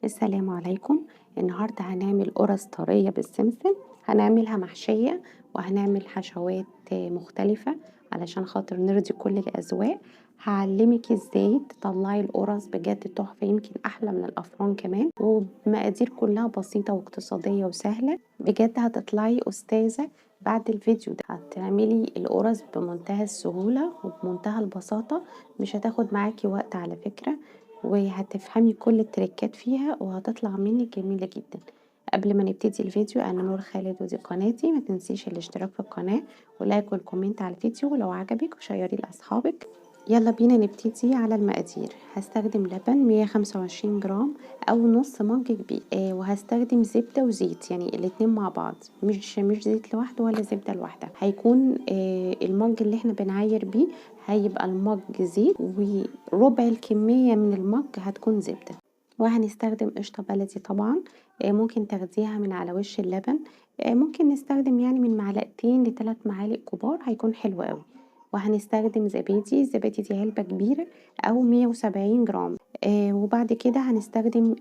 السلام عليكم. النهاردة هنعمل قرص طرية بالسمسم، هنعملها محشية وهنعمل حشوات مختلفة علشان خاطر نرضي كل الأذواق. هعلمك ازاي تطلعي القرص بجد تحفة، يمكن أحلى من الأفران كمان، وبمقادير كلها بسيطة واقتصادية وسهلة. بجد هتطلعي أستاذة بعد الفيديو ده. هتعملي القرص بمنتهى السهولة وبمنتهى البساطة، مش هتاخد معاكي وقت على فكرة، وهتفهمي كل التريكات فيها وهتطلع منك جميلة جدا. قبل ما نبتدي الفيديو، انا نور خالد ودي قناتي، ما تنسيش الاشتراك في القناة ولايك والكومنت على الفيديو لو عجبك وشيريه لاصحابك. يلا بينا نبتدي. على المقادير هستخدم لبن 125 جرام او نص مج كبير، وهستخدم زبدة وزيت، يعني الاتنين مع بعض، مش زيت لوحده ولا زبدة لوحدها. هيكون المج اللي احنا بنعاير بيه هيبقى المج زيت، وربع الكمية من المج هتكون زبدة. وهنستخدم قشطة بلدي طبعا، ممكن تاخديها من على وش اللبن، ممكن نستخدم يعني من معلقتين ل3 معالق كبار، هيكون حلو قوي. وهنستخدم زبادي، الزبادي دي علبة كبيرة او 170 جرام. وبعد كده هنستخدم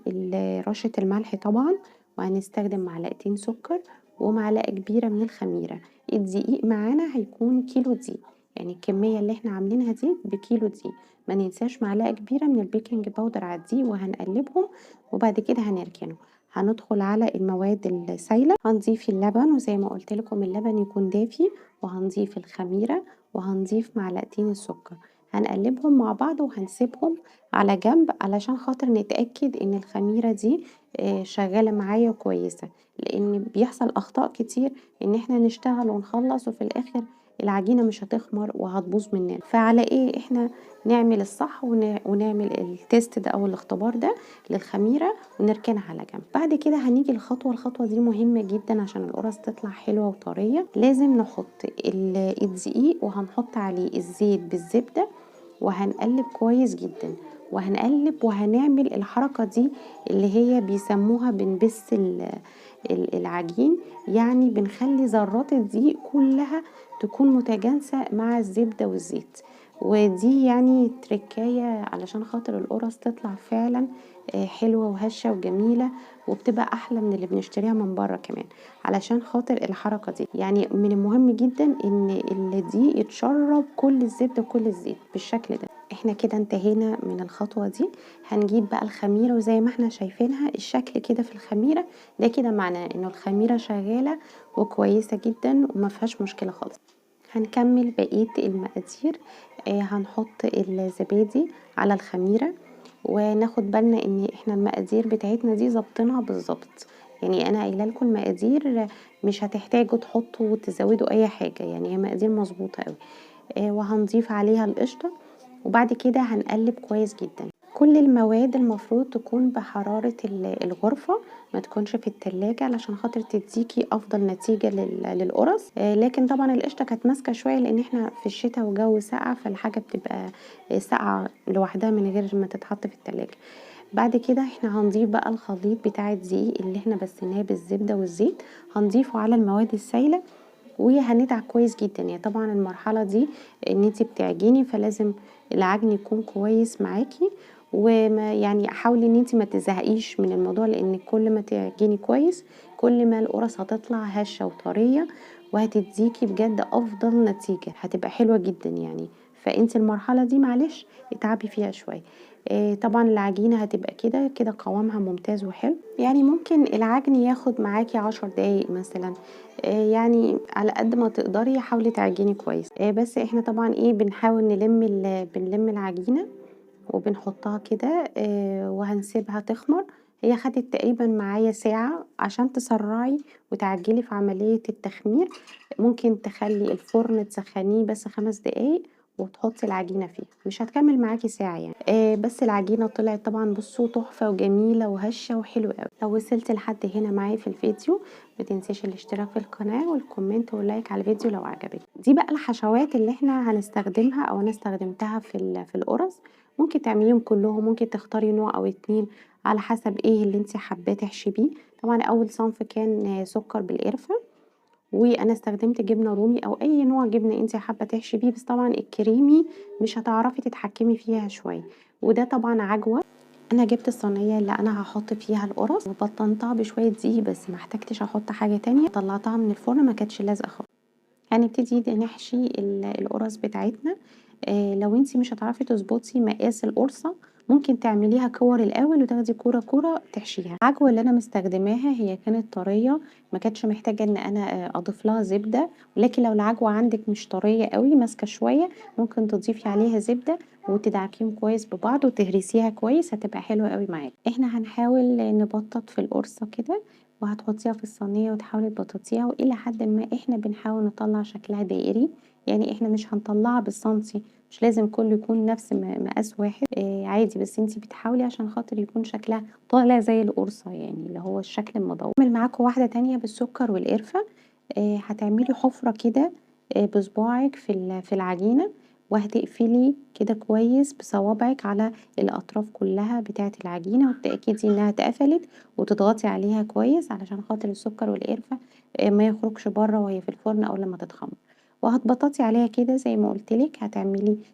رشة الملح طبعا، وهنستخدم معلقتين سكر ومعلقة كبيرة من الخميرة. الدقيق معانا هيكون كيلو دقيق، يعني الكمية اللي احنا عاملينها دي بكيلو دقيق. ما ننساش معلقة كبيرة من البيكنج باودر على الدقيق، وهنقلبهم وبعد كده هنركنه. هندخل على المواد السايلة، هنضيف اللبن، وزي ما قلت لكم اللبن يكون دافي، وهنضيف الخميرة، وهنضيف معلقتين السكر. هنقلبهم مع بعض وهنسيبهم على جنب علشان خاطر نتأكد ان الخميرة دي شغالة معايا كويسة، لان بيحصل اخطاء كتير ان احنا نشتغل ونخلص وفي الاخر العجينة مش هتخمر وهتبوظ مننا. فعلى ايه احنا نعمل الصح ونعمل التيست ده او الاختبار ده للخميرة ونركنها على جنب. بعد كده هنيجي الخطوة دي مهمة جدا عشان القرص تطلع حلوة وطرية. لازم نحط الدقيق وهنحط عليه الزيت بالزبدة، وهنقلب كويس جدا، وهنقلب وهنعمل الحركة دي اللي هي بيسموها بنبس العجين، يعني بنخلي ذرات الدقيق كلها تكون متجانسة مع الزبدة والزيت. ودي يعني تركاية علشان خاطر القرص تطلع فعلا حلوة وهشة وجميلة، وبتبقى احلى من اللي بنشتريها من بره كمان. علشان خاطر الحركة دي يعني من المهم جدا ان الدقيق يتشرب كل الزبدة وكل الزيت بالشكل ده. احنا كده انتهينا من الخطوة دي. هنجيب بقى الخميرة، وزي ما احنا شايفينها الشكل كده في الخميرة ده، كده معناه انه الخميرة شغالة وكويسة جدا وما فيهاش مشكلة خالص. هنكمل بقية المقادير. هنحط الزبادي على الخميرة، وناخد بالنا ان احنا المقادير بتاعتنا دي ظابطينها بالظبط. يعني انا قايله لكم المقادير، مش هتحتاجوا تحطوا وتزودوا اي حاجه، يعني هي مقادير مظبوطه قوي. وهنضيف عليها القشطه، وبعد كده هنقلب كويس جدا. كل المواد المفروض تكون بحرارة الغرفة، ما تكونش في التلاجة علشان خاطر تديكي افضل نتيجة للقرص. لكن طبعا القشطة كانت ماسكة شوية لان احنا في الشتاء وجو ساقع، فالحاجة بتبقى ساقعة لوحدها من غير ما تتحط في التلاجة. بعد كده احنا هنضيف بقى الخليط بتاع الدقيق اللي احنا بسيناه بالزبدة والزيت، هنضيفه على المواد السايلة وهندعك كويس جدا. يعني طبعا المرحلة دي ان انتي بتعجني، فلازم العجن يكون كويس معاكي، وما يعني حاولي ان انتي ما تزهقيش من الموضوع، لان كل ما تعجني كويس كل ما القرص هتطلع هشة وطرية، وهتديكي بجد افضل نتيجة، هتبقى حلوة جدا يعني. فانتي المرحلة دي معلش اتعبي فيها شوية. طبعا العجينة هتبقى كده كده قوامها ممتاز وحلو، يعني ممكن العجن ياخد معاكي 10 دقايق مثلا. يعني على قد ما تقدري حاولي تعجني كويس. بس احنا طبعا ايه بنحاول بنلم العجينة وبنحطها كده، وهنسيبها تخمر. هي خدت تقريبا معايا ساعة عشان تسرعي وتعجلي في عملية التخمير. ممكن تخلي الفرن تسخنيه بس 5 دقايق وتحطي العجينة فيه، مش هتكمل معاكي ساعة يعني. بس العجينة طلعت طبعا بصوا تحفة وجميلة وهشة وحلوة قوي. لو وصلت لحد هنا معايا في الفيديو، متنسيش الاشتراك في القناة والكومنت واللايك على الفيديو لو عجبك. دي بقى الحشوات اللي احنا هنستخدمها او انا استخدمتها في القرص. ممكن تعمليهم كلهم، ممكن تختاري نوع او اتنين على حسب ايه اللي انت حباه تحشي بيه. طبعا اول صنف كان سكر بالقرفة، وانا استخدمت جبنة رومي او اي نوع جبنة انت حابة تحشي بيه، بس طبعا الكريمي مش هتعرفي تتحكمي فيها شوية. وده طبعا عجوة، أنا جبت الصينية اللي أنا هاحط فيها القرص وبطنتها بشوية دقيق بس، ما احتجتش أحط حاجة تانية، طلعتها من الفرن ما كانتش لازقة خالص. هنبتدي نحشي القرص بتاعتنا. لو انتِ مش هتعرفي تضبطي مقاس القرصة ممكن تعمليها كور الأول وتاخدي كورة، كورة تحشيها. العجوة اللي أنا مستخدماها هي كانت طرية، ما كانتش محتاجة إن أنا أضيف لها زبدة، ولكن لو العجوة عندِك مش طرية أوي ماسكة شوية ممكن تضيفي عليها زبدة وتدعكيهم كويس ببعض وتهرسيها كويس هتبقى حلوة أوي معاكِ. إحنا هنحاول نبطط في القرصة كده وهتحطيها في الصينية وتحاولي تبططيها، وإلى حدٍ ما إحنا بنحاول نطلّع شكلها دائري، يعني إحنا مش هنطلّعها بالسنتي، مش لازم كلّه يكون نفس مقاس واحد عادي، بس أنتِ بتحاولي عشان خاطر يكون شكلها طالع زي القرصة يعني اللي هو الشكل المدوّر. هاعمل معاكم واحدة تانية بالسكر والقرفة. هتعملي حفرة كده بصباعِك في العجينة، وهتقفلي كده كويس بصوابعِك على الأطراف كلّها بتاعة العجينة، وتتأكدي إنها اتقفلت وتضغطي عليها كويس علشان خاطر السكر والقرفة ما يخرجش برّه وهي في الفرن أو لمّا تتخمر. وهتبططي عليها كده زي ما قُلت لِك،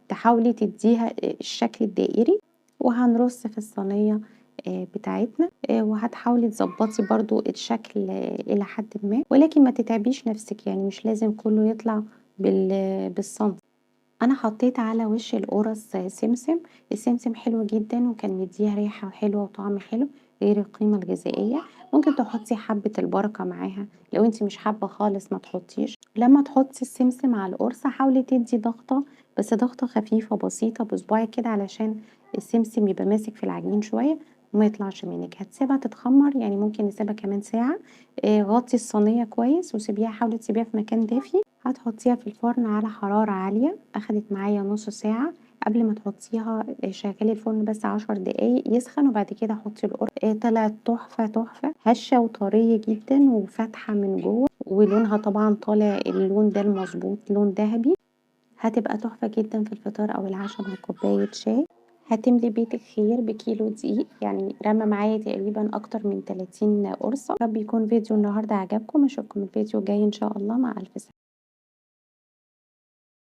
تحاولي تدّيها الشكل الدائري، وهنرُص في الصينية بتاعتنا، وهتحاولي تضبّطي برضه الشكل إلى حدٍ ما، ولكن ما تتعبيش نفسِك، يعني مش لازم كلّه يطلع بالسنتي. أنا حطيت على وش القرص سمسم، السمسم حلو جدًا وكان مدّيها ريحة حلوة وطعم حلو غير القيمة الغذائية، ممكن تحطي حبة البركة معاها، لو أنتِ مش حابة خالص ما تحطيش. لمّا تحطي السمسم على القرصة حاولي تدّي ضغطة، بس ضغطة خفيفة بسيطة بصباعِك كده علشان السمسم يبقى ماسك في العجين شوية وما يطلعش منِك. هتسيبها تتخمر يعني ممكن نسيبها كمان ساعة، غطّي الصينية كويس وسيبيها، حاولي تسيبيها في مكان دافي. هتحطيها في الفرن على حرارة عالية، أخدت معايا نُص ساعة. قبل ما تحطيها شغّلي الفرن بس 10 دقايق يسخن وبعد كده حطي القرص. طلعت تحفة، تحفة، هشة وطرية جدًا وفاتحة من جوّه، ولونها طبعًا طالع اللون ده المضبوط، لون دهبي. هتبقى تحفة جدًا في الفطار أو العشا مع كوباية شاي. هتملي بيتِك خير بكيلو دقيق، يعني رمى معايا تقريبًا أكتر من 30 قرصة. يا رب يكون فيديو النهارده عجبكم، أشوفكم الفيديو الجاي إن شاء الله، مع ألف